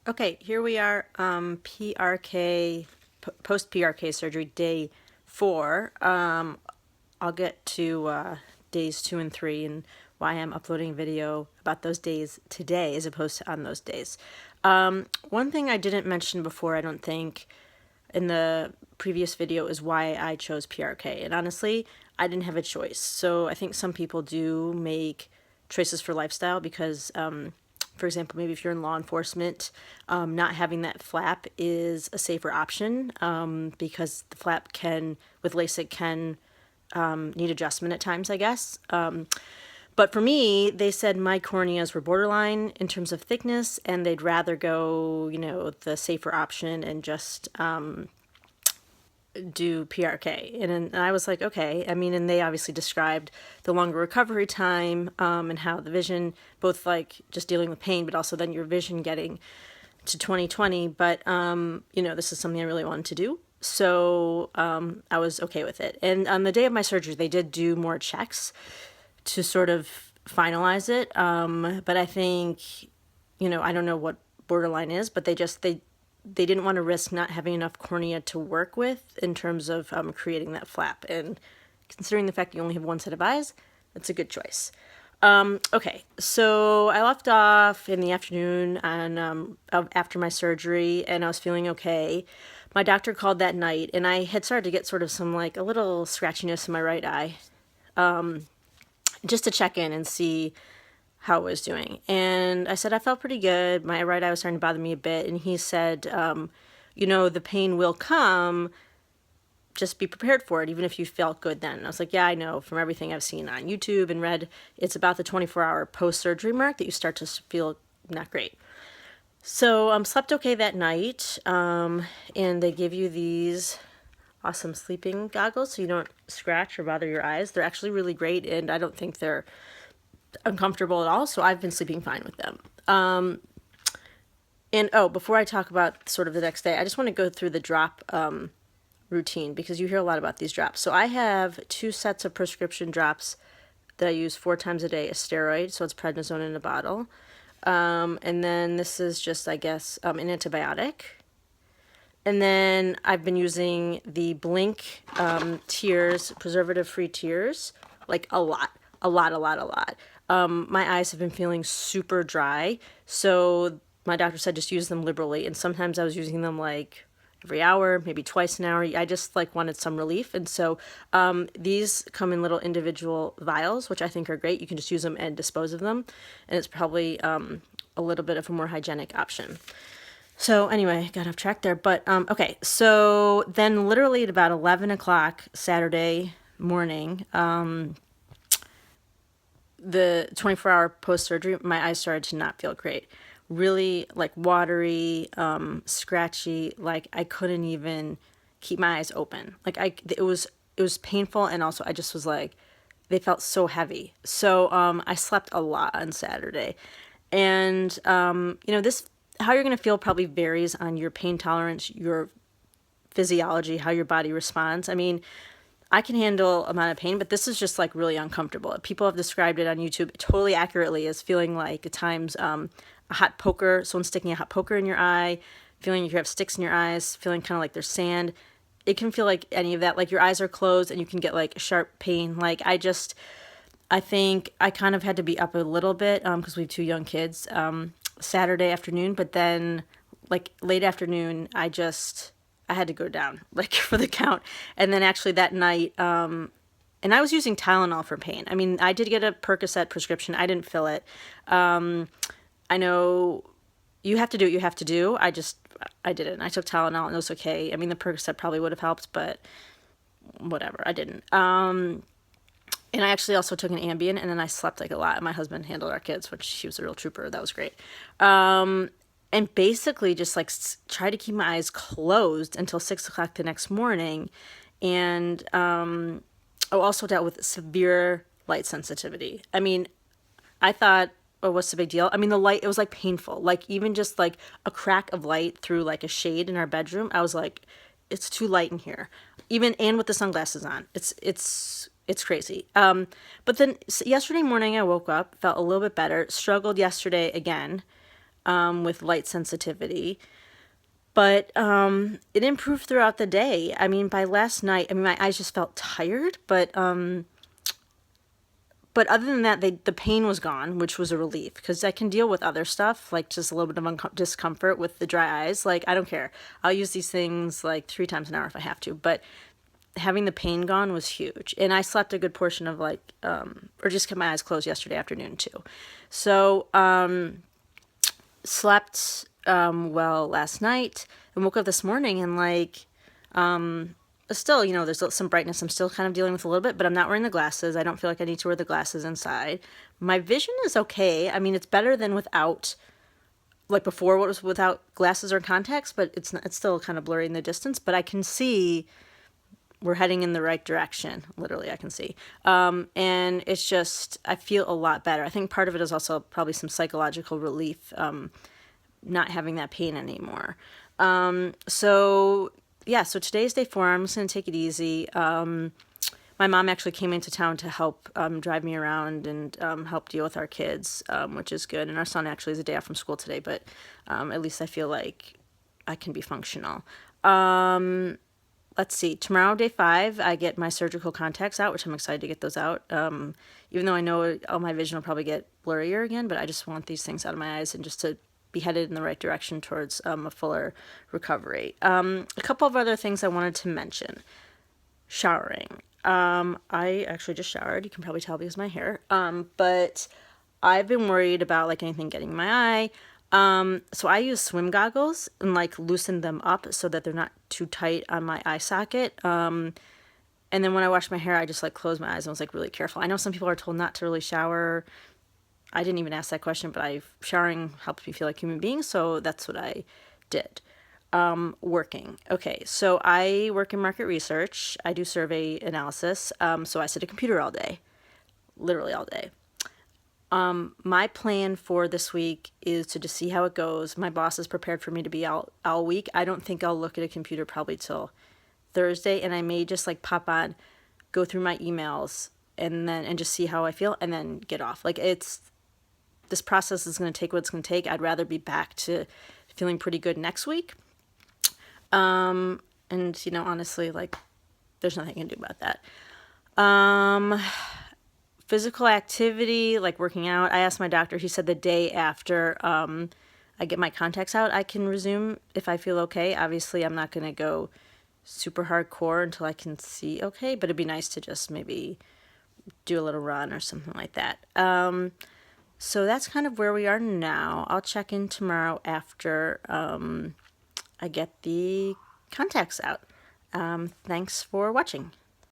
Okay, here we are, PRK, post-PRK surgery, day 4. I'll get to days 2 and 3 and why I'm uploading a video about those days today as opposed to on those days. One thing I didn't mention before, I don't think, in the previous video is why I chose PRK. And honestly, I didn't have a choice. So I think some people do make choices for lifestyle because for example, maybe if you're in law enforcement, not having that flap is a safer option because the flap can, with LASIK, can need adjustment at times, I guess. But for me, they said my corneas were borderline in terms of thickness, and they'd rather go, the safer option and just do PRK. And I was like, okay. I mean, and they obviously described the longer recovery time and how the vision, both like just dealing with pain, but also then your vision getting to 20/20. But, this is something I really wanted to do. So I was okay with it. And on the day of my surgery, they did do more checks to sort of finalize it. But I think, I don't know what borderline is, but they didn't want to risk not having enough cornea to work with in terms of creating that flap. And considering the fact you only have one set of eyes, that's a good choice. Okay, so I left off in the afternoon and after my surgery, and I was feeling okay. My doctor called that night, and I had started to get sort of some like a little scratchiness in my right eye, just to check in and see how it was doing. And I said I felt pretty good. My right eye was starting to bother me a bit, and he said, the pain will come. Just be prepared for it, even if you felt good then. And I was like, yeah, I know from everything I've seen on YouTube and read, it's about the 24-hour post-surgery mark that you start to feel not great. So slept okay that night, and they give you these awesome sleeping goggles so you don't scratch or bother your eyes. They're actually really great, and I don't think they're uncomfortable at all, so I've been sleeping fine with them. And before I talk about sort of the next day, I just want to go through the drop routine because you hear a lot about these drops. So I have 2 sets of prescription drops that I use 4 times a day, a steroid, so it's prednisone in a bottle. And then this is just, I guess, an antibiotic. And then I've been using the Blink tears, preservative-free tears, like a lot. My eyes have been feeling super dry, so my doctor said just use them liberally. And sometimes I was using them like every hour, maybe twice an hour. I just like wanted some relief. And so these come in little individual vials, which I think are great. You can just use them and dispose of them. And it's probably a little bit of a more hygienic option. So anyway, got off track there. But okay, so then literally at about 11 o'clock Saturday morning, the 24-hour post-surgery, my eyes started to not feel great. Really like watery, scratchy, like I couldn't even keep my eyes open. Like it was painful, and also I just was like, they felt so heavy. So I slept a lot on Saturday. And this, how you're going to feel probably varies on your pain tolerance, your physiology, how your body responds. I mean, I can handle a amount of pain, but this is just like really uncomfortable. People have described it on YouTube totally accurately as feeling like at times a hot poker, someone sticking a hot poker in your eye, feeling you have sticks in your eyes, feeling kind of like there's sand. It can feel like any of that, like your eyes are closed and you can get like sharp pain. Like I think I kind of had to be up a little bit because we have 2 young kids Saturday afternoon, but then like late afternoon, I had to go down like for the count. And then actually that night, and I was using Tylenol for pain. I mean, I did get a Percocet prescription. I didn't fill it. I know you have to do what you have to do. I didn't. I took Tylenol and it was okay. I mean, the Percocet probably would have helped, but whatever. I didn't. And I actually also took an Ambien, and then I slept like a lot. My husband handled our kids, which he was a real trooper. That was great. And basically just like try to keep my eyes closed until 6 o'clock the next morning. And I also dealt with severe light sensitivity. I mean, I thought, oh, what's the big deal? I mean, the light, it was like painful. Like even just like a crack of light through like a shade in our bedroom, I was like, it's too light in here. Even, and with the sunglasses on, it's crazy. But then yesterday morning I woke up, felt a little bit better, struggled yesterday again. with light sensitivity. But it improved throughout the day. I mean, by last night, I mean, my eyes just felt tired, but other than that, the pain was gone, which was a relief because I can deal with other stuff, like just a little bit of discomfort with the dry eyes. Like, I don't care. I'll use these things like 3 times an hour if I have to. But having the pain gone was huge. And I slept a good portion of or just kept my eyes closed yesterday afternoon too. So, slept well last night and woke up this morning and still, there's some brightness. I'm still kind of dealing with a little bit, but I'm not wearing the glasses. I don't feel like I need to wear the glasses inside. My vision is okay. I mean, it's better than without, like before what was without glasses or contacts, but it's still kind of blurry in the distance, but I can see we're heading in the right direction. Literally, I can see. And it's just, I feel a lot better. I think part of it is also probably some psychological relief, not having that pain anymore. So today's day 4. I'm just going to take it easy. My mom actually came into town to help drive me around and help deal with our kids, which is good. And our son actually is a day off from school today, but at least I feel like I can be functional. Let's see. Tomorrow, day 5, I get my surgical contacts out, which I'm excited to get those out. Even though I know my vision will probably get blurrier again, but I just want these things out of my eyes and just to be headed in the right direction towards a fuller recovery. A couple of other things I wanted to mention. Showering. I actually just showered. You can probably tell because of my hair. But I've been worried about like anything getting in my eye. So I use swim goggles and like loosen them up so that they're not too tight on my eye socket. And then when I wash my hair, I just like close my eyes and was like really careful. I know some people are told not to really shower. I didn't even ask that question, but showering helps me feel like a human being, so that's what I did. Working. Okay, so I work in market research. I do survey analysis, so I sit at a computer all day, literally all day. My plan for this week is to just see how it goes. My boss is prepared for me to be out all week. I don't think I'll look at a computer probably till Thursday, and I may just like pop on, go through my emails, and just see how I feel, and then get off. Like this process is going to take what it's going to take. I'd rather be back to feeling pretty good next week. And honestly, like there's nothing I can do about that. Physical activity, like working out. I asked my doctor, he said the day after I get my contacts out, I can resume if I feel okay. Obviously, I'm not going to go super hardcore until I can see okay, but it'd be nice to just maybe do a little run or something like that. So that's kind of where we are now. I'll check in tomorrow after I get the contacts out. Thanks for watching.